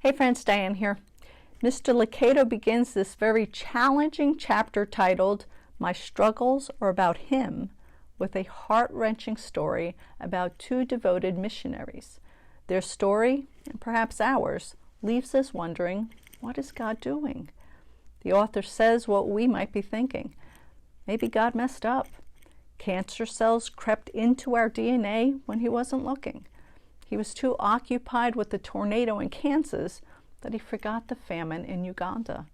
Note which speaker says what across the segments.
Speaker 1: Hey friends, Diane here. Mr. Lucado begins this very challenging chapter titled, My Struggles Are About Him, with a heart-wrenching story about two devoted missionaries. Their story, and perhaps ours, leaves us wondering, what is God doing? The author says what we might be thinking. Maybe God messed up. Cancer cells crept into our DNA when he wasn't looking. He was too occupied with the tornado in Kansas that he forgot the famine in Uganda.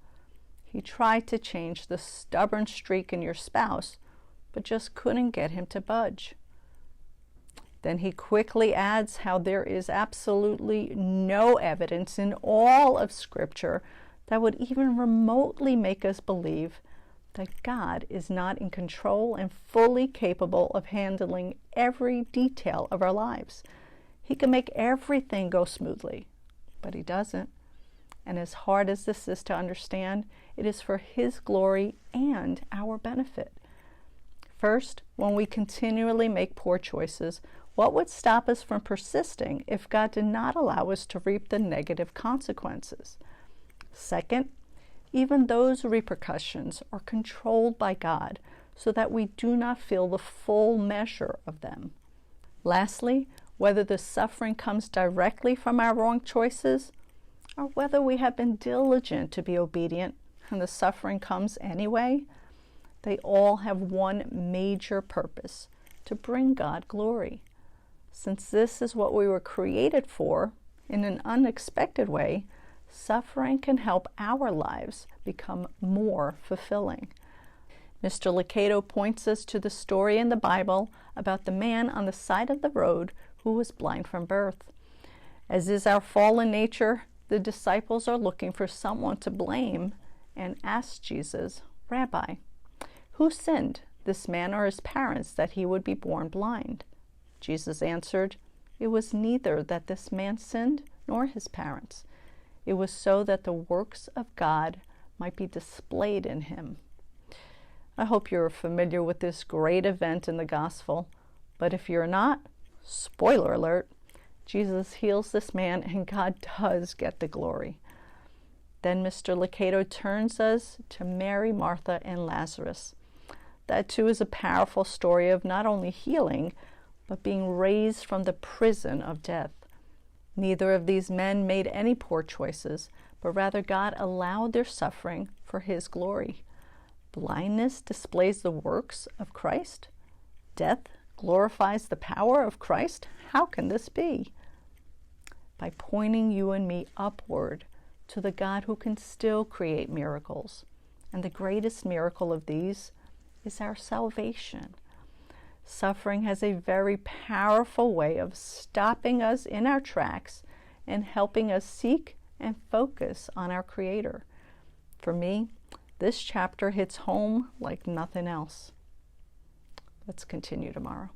Speaker 1: He tried to change the stubborn streak in your spouse, but just couldn't get him to budge. Then he quickly adds how there is absolutely no evidence in all of Scripture that would even remotely make us believe that God is not in control and fully capable of handling every detail of our lives. He can make everything go smoothly, but he doesn't. And as hard as this is to understand, it is for his glory and our benefit. First, when we continually make poor choices, what would stop us from persisting if God did not allow us to reap the negative consequences? Second, even those repercussions are controlled by God so that we do not feel the full measure of them. Lastly, whether the suffering comes directly from our wrong choices or whether we have been diligent to be obedient and the suffering comes anyway, they all have one major purpose: to bring God glory. Since this is what we were created for, in an unexpected way, suffering can help our lives become more fulfilling. Mr. Lucado points us to the story in the Bible about the man on the side of the road who was blind from birth. As is our fallen nature, the disciples are looking for someone to blame and ask Jesus, Rabbi, who sinned, this man or his parents, that he would be born blind? Jesus answered, It was neither that this man sinned nor his parents. It was so that the works of God might be displayed in him. I hope you're familiar with this great event in the gospel, but if you're not, spoiler alert, Jesus heals this man and God does get the glory. Then Mr. Lucado turns us to Mary, Martha, and Lazarus. That too is a powerful story of not only healing, but being raised from the prison of death. Neither of these men made any poor choices, but rather God allowed their suffering for his glory. Blindness displays the works of Christ. Death glorifies the power of Christ. How can this be? By pointing you and me upward to the God who can still create miracles. And the greatest miracle of these is our salvation. Suffering has a very powerful way of stopping us in our tracks and helping us seek and focus on our Creator. For me, this chapter hits home like nothing else. Let's continue tomorrow.